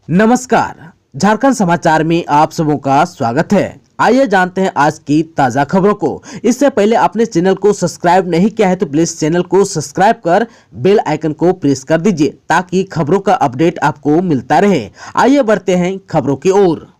नमस्कार, झारखंड समाचार में आप सबों का स्वागत है। आइए जानते हैं आज की ताजा खबरों को। इससे पहले आपने चैनल को सब्सक्राइब नहीं किया है तो प्लीज चैनल को सब्सक्राइब कर बेल आइकन को प्रेस कर दीजिए ताकि खबरों का अपडेट आपको मिलता रहे। आइए बढ़ते हैं खबरों की ओर।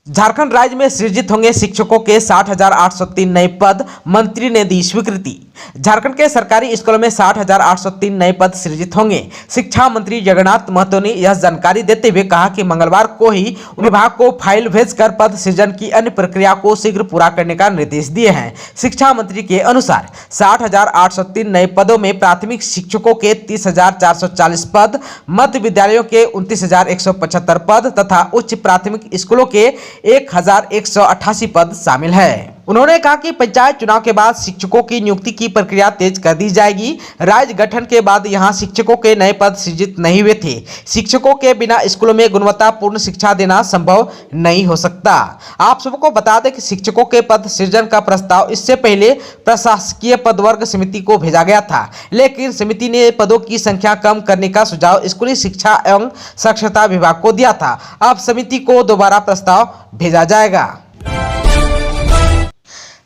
झारखंड राज्य में सृजित होंगे शिक्षकों के 60,803 नए पद, मंत्री ने दी स्वीकृति। झारखंड के सरकारी स्कूलों में 60,803 नए पद सृजित होंगे। शिक्षा मंत्री जगन्नाथ महतो ने यह जानकारी देते हुए कहा कि मंगलवार को ही विभाग को फाइल भेजकर पद सृजन की अन्य प्रक्रिया को शीघ्र पूरा करने का निर्देश दिए हैं। शिक्षा मंत्री के अनुसार 60,803 नए पदों में प्राथमिक शिक्षकों के 30,440 पद, मध्य विद्यालयों के 29,175 पद तथा उच्च प्राथमिक स्कूलों के 1,188 पद शामिल है। उन्होंने कहा कि पंचायत चुनाव के बाद शिक्षकों की नियुक्ति की प्रक्रिया तेज कर दी जाएगी। राज्य गठन के बाद यहां शिक्षकों के नए पद सृजित नहीं हुए थे। शिक्षकों के बिना स्कूलों में गुणवत्तापूर्ण शिक्षा देना संभव नहीं हो सकता। आप सबको बता दें कि शिक्षकों के पद सृजन का प्रस्ताव इससे पहले प्रशासकीय पदवर्ग समिति को भेजा गया था, लेकिन समिति ने पदों की संख्या कम करने का सुझाव स्कूली शिक्षा एवं साक्षरता विभाग को दिया था। अब समिति को दोबारा प्रस्ताव भेजा जाएगा।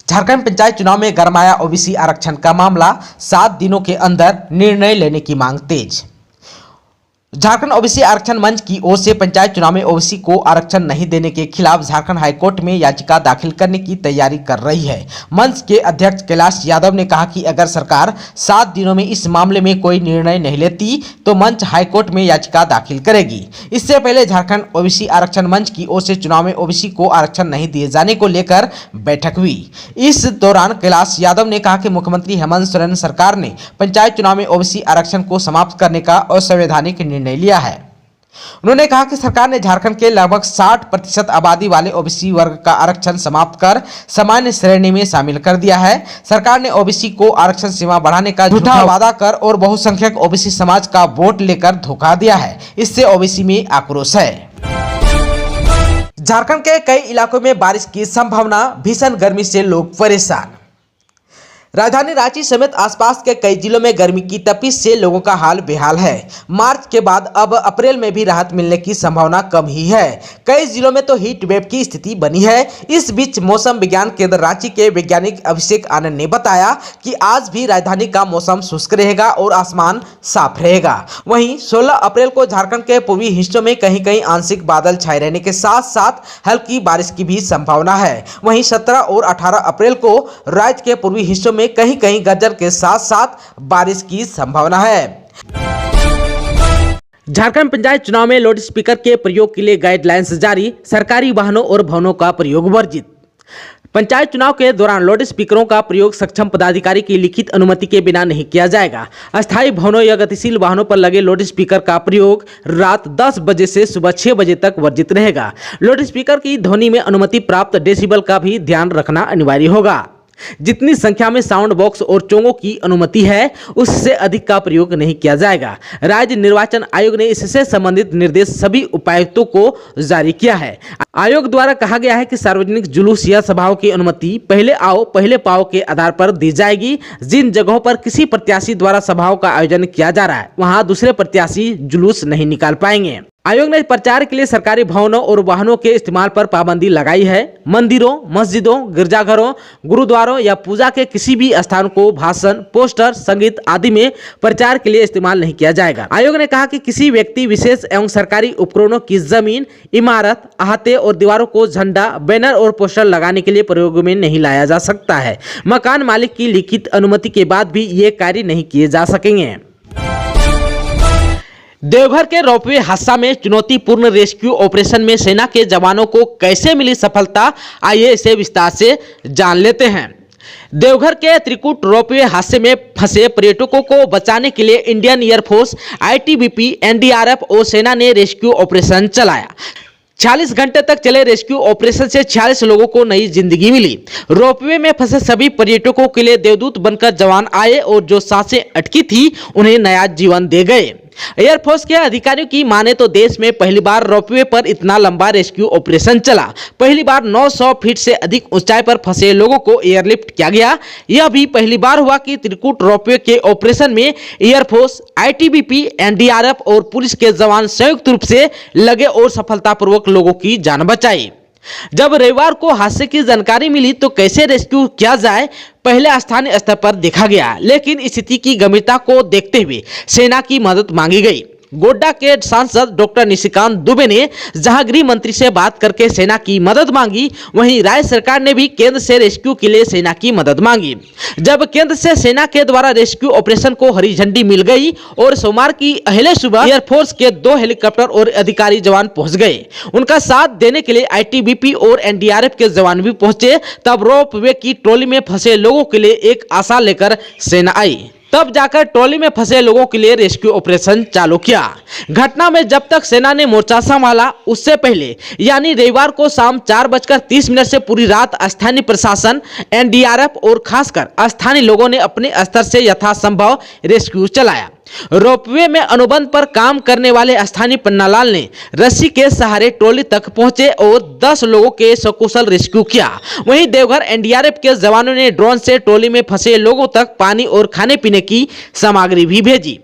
झारखंड पंचायत चुनाव में गरमाया ओबीसी आरक्षण का मामला, 7 दिनों के अंदर निर्णय लेने की मांग तेज। झारखंड ओबीसी आरक्षण मंच की ओर से पंचायत चुनाव में ओबीसी को आरक्षण नहीं देने के खिलाफ झारखंड हाईकोर्ट में याचिका दाखिल करने की तैयारी कर रही है। मंच के अध्यक्ष कैलाश यादव ने कहा कि अगर सरकार 7 दिनों में इस मामले में कोई निर्णय नहीं लेती तो मंच हाईकोर्ट में याचिका दाखिल करेगी। इससे पहले झारखंड ओबीसी आरक्षण मंच की ओर से चुनाव में ओबीसी को आरक्षण नहीं दिए जाने को लेकर बैठक हुई। इस दौरान कैलाश यादव ने कहा कि मुख्यमंत्री हेमंत सोरेन सरकार ने पंचायत चुनाव में ओबीसी आरक्षण को समाप्त करने का असंवैधानिक निर्णय लिया है। उन्होंने कहा कि सरकार ने झारखंड के लगभग 60% आबादी वाले ओबीसी वर्ग का आरक्षण समाप्त कर सामान्य श्रेणी में शामिल कर दिया है। सरकार ने ओबीसी को आरक्षण सीमा बढ़ाने का झूठा वादा कर और बहुसंख्यक ओबीसी समाज का वोट लेकर धोखा दिया है। इससे ओबीसी में आक्रोश है। झारखंड के कई इलाकों में बारिश की संभावना, भीषण गर्मी से लोग परेशान। राजधानी रांची समेत आसपास के कई जिलों में गर्मी की तपिश से लोगों का हाल बेहाल है। मार्च के बाद अब अप्रैल में भी राहत मिलने की संभावना कम ही है। कई जिलों में तो हीट वेव की स्थिति बनी है। इस बीच मौसम विज्ञान केंद्र रांची के वैज्ञानिक अभिषेक आनंद ने बताया कि आज भी राजधानी का मौसम शुष्क रहेगा और आसमान साफ रहेगा। वहीं 16 अप्रैल को झारखंड के पूर्वी हिस्सों में कहीं कहीं आंशिक बादल छाए रहने के साथ साथ हल्की बारिश की भी संभावना है। वहीं 17 और 18 अप्रैल को राज्य के पूर्वी हिस्सों में कहीं कहीं गर्जन के साथ साथ बारिश की संभावना है। झारखंड पंचायत चुनाव में लाउड स्पीकर के प्रयोग के लिए गाइडलाइंस जारी, सरकारी वाहनों और भवनों का प्रयोग वर्जित। पंचायत चुनाव के दौरान लाउड स्पीकरों का प्रयोग सक्षम पदाधिकारी की लिखित अनुमति के बिना नहीं किया जाएगा। अस्थायी भवनों या गतिशील वाहनों पर लगे लाउड स्पीकर का प्रयोग रात 10 बजे से सुबह 6 बजे तक वर्जित रहेगा। लाउड स्पीकर की ध्वनि में अनुमति प्राप्त डेसिबल का भी ध्यान रखना अनिवार्य होगा। जितनी संख्या में साउंड बॉक्स और चोंगों की अनुमति है उससे अधिक का प्रयोग नहीं किया जाएगा। राज्य निर्वाचन आयोग ने इससे संबंधित निर्देश सभी उपायुक्तों को जारी किया है। आयोग द्वारा कहा गया है कि सार्वजनिक जुलूस या सभाओं की अनुमति पहले आओ पहले पाओ के आधार पर दी जाएगी। जिन जगहों पर किसी प्रत्याशी द्वारा सभाओं का आयोजन किया जा रहा है वहां दूसरे प्रत्याशी जुलूस नहीं निकाल पाएंगे। आयोग ने प्रचार के लिए सरकारी भवनों और वाहनों के इस्तेमाल पर पाबंदी लगाई है। मंदिरों, मस्जिदों, गिरजाघरों, गुरुद्वारों या पूजा के किसी भी स्थान को भाषण, पोस्टर, संगीत आदि में प्रचार के लिए इस्तेमाल नहीं किया जाएगा। आयोग ने कहा कि किसी व्यक्ति विशेष एवं सरकारी उपकरणों की जमीन, इमारत, अहाते और दीवारों को झंडा, बैनर और पोस्टर लगाने के लिए प्रयोग में नहीं लाया जा सकता है। मकान मालिक की लिखित अनुमति के बाद भी ये कार्य नहीं किए जा सकेंगे। देवघर के रोपवे हादसा में चुनौतीपूर्ण रेस्क्यू ऑपरेशन में सेना के जवानों को कैसे मिली सफलता, आइए इसे विस्तार से जान लेते हैं। देवघर के त्रिकुट रोपवे हादसे में फंसे पर्यटकों को बचाने के लिए इंडियन एयरफोर्स, आईटीबीपी, एनडीआरएफ और सेना ने रेस्क्यू ऑपरेशन चलाया। 40 घंटे तक चले रेस्क्यू ऑपरेशन से 46 लोगों को नई जिंदगी मिली। रोपवे में फंसे सभी पर्यटकों के लिए देवदूत बनकर जवान आए और जो सांसें अटकी थी उन्हें नया जीवन दे गए। एयरफोर्स के अधिकारियों की माने तो देश में पहली बार रोपवे पर इतना लंबा रेस्क्यू ऑपरेशन चला। पहली बार 900 फीट से अधिक ऊंचाई पर फंसे लोगों को एयरलिफ्ट किया गया। यह भी पहली बार हुआ कि त्रिकुट रोपवे के ऑपरेशन में एयरफोर्स, आईटीबीपी, एनडीआरएफ और पुलिस के जवान संयुक्त रूप से लगे और सफलतापूर्वक लोगों की जान बचाई। जब रविवार को हादसे की जानकारी मिली तो कैसे रेस्क्यू किया जाए पहले स्थानीय स्तर पर देखा गया, लेकिन स्थिति की गंभीरता को देखते हुए सेना की मदद मांगी गई। गोड्डा के सांसद डॉक्टर निशिकांत दुबे ने जहां गृह मंत्री से बात करके सेना की मदद मांगी, वहीं राज्य सरकार ने भी केंद्र से रेस्क्यू के लिए सेना की मदद मांगी। जब केंद्र से सेना के द्वारा रेस्क्यू ऑपरेशन को हरी झंडी मिल गई और सोमवार की अहले सुबह एयरफोर्स के 2 हेलीकॉप्टर और अधिकारी जवान पहुंच गए। उनका साथ देने के लिए आईटीबीपी और एनडीआरएफ के जवान भी पहुंचे। तब रोपवे की ट्रॉली में फंसे लोगों के लिए एक आशा लेकर सेना आई। तब जाकर ट्रॉली में फंसे लोगों के लिए रेस्क्यू ऑपरेशन चालू किया। घटना में जब तक सेना ने मोर्चा संभाला, उससे पहले यानी रविवार को शाम 4:30 से पूरी रात स्थानीय प्रशासन, एनडीआरएफ और खासकर स्थानीय लोगों ने अपने स्तर से यथासंभव रेस्क्यू चलाया। रोपवे में अनुबंध पर काम करने वाले स्थानीय पन्नालाल ने रस्सी के सहारे ट्रॉली तक पहुंचे और 10 लोगों के सकुशल रेस्क्यू किया। वहीं देवघर एनडीआरएफ के जवानों ने ड्रोन से ट्रॉली में फंसे लोगों तक पानी और खाने पीने की सामग्री भी भेजी।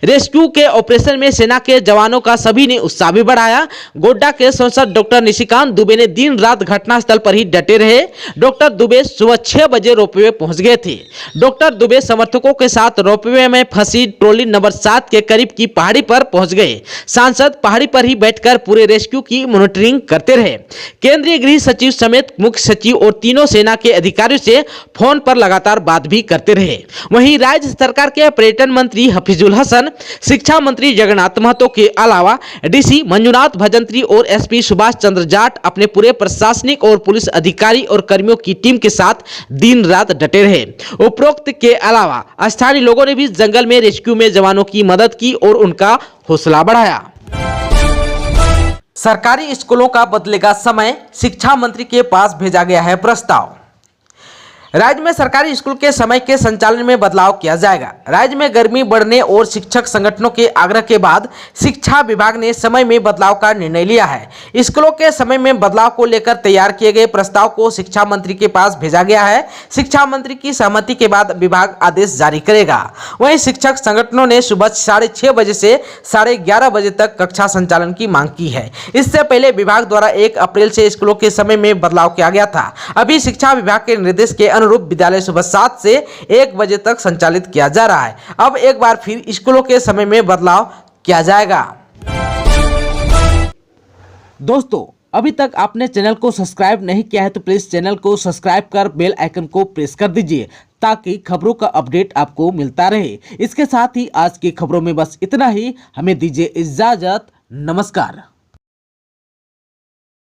रेस्क्यू के ऑपरेशन में सेना के जवानों का सभी ने उत्साह भी बढ़ाया। गोड्डा के सांसद डॉक्टर निशिकांत दुबे ने दिन रात घटनास्थल पर ही डटे रहे। डॉक्टर दुबे सुबह 6 बजे रोपवे पहुंच गए थे। डॉक्टर दुबे समर्थकों के साथ रोपवे में फंसी ट्रॉली नंबर 7 के करीब की पहाड़ी पर पहुंच गए। सांसद पहाड़ी पर ही बैठकर पूरे रेस्क्यू की मॉनिटरिंग करते रहे। केंद्रीय गृह सचिव समेत मुख्य सचिव और तीनों सेना के अधिकारियों से फोन पर लगातार बात भी करते रहे। वहीं राज्य सरकार के पर्यटन मंत्री हफीजुल हसन, शिक्षा मंत्री जगन्नाथ महतो के अलावा डीसी मंजुनाथ भजंत्री और एसपी सुभाष चंद्र जाट अपने पूरे प्रशासनिक और पुलिस अधिकारी और कर्मियों की टीम के साथ दिन रात डटे रहे। उपरोक्त के अलावा स्थानीय लोगों ने भी जंगल में रेस्क्यू में जवानों की मदद की और उनका हौसला बढ़ाया। सरकारी स्कूलों का बदलेगा समय, शिक्षा मंत्री के पास भेजा गया है प्रस्ताव। राज्य में सरकारी स्कूल के समय के संचालन में बदलाव किया जाएगा। राज्य में गर्मी बढ़ने और शिक्षक संगठनों के आग्रह के बाद शिक्षा विभाग ने समय में बदलाव का निर्णय लिया है। स्कूलों के समय में बदलाव को लेकर तैयार किए गए प्रस्ताव को शिक्षा मंत्री के पास भेजा गया है। शिक्षा मंत्री की सहमति के बाद विभाग आदेश जारी करेगा। वहीं शिक्षक संगठनों ने सुबह 6:30 बजे से 11:30 बजे तक कक्षा संचालन की मांग की है। इससे पहले विभाग द्वारा 1 अप्रैल से स्कूलों के समय में बदलाव किया गया था। अभी शिक्षा विभाग के निर्देश के अनुरूप विद्यालय सुबह 7 से 1 बजे तक संचालित किया जा रहा है। अब एक बार फिर स्कूलों के समय में बदलाव किया जाएगा। दोस्तों, अभी तक आपने चैनल को सब्सक्राइब नहीं किया है तो प्लीज चैनल को सब्सक्राइब कर बेल आइकन को प्रेस कर दीजिए ताकि खबरों का अपडेट आपको मिलता रहे। इसके साथ ही आज की खबरों में बस इतना ही। हमें दीजिए इजाजत। नमस्कार।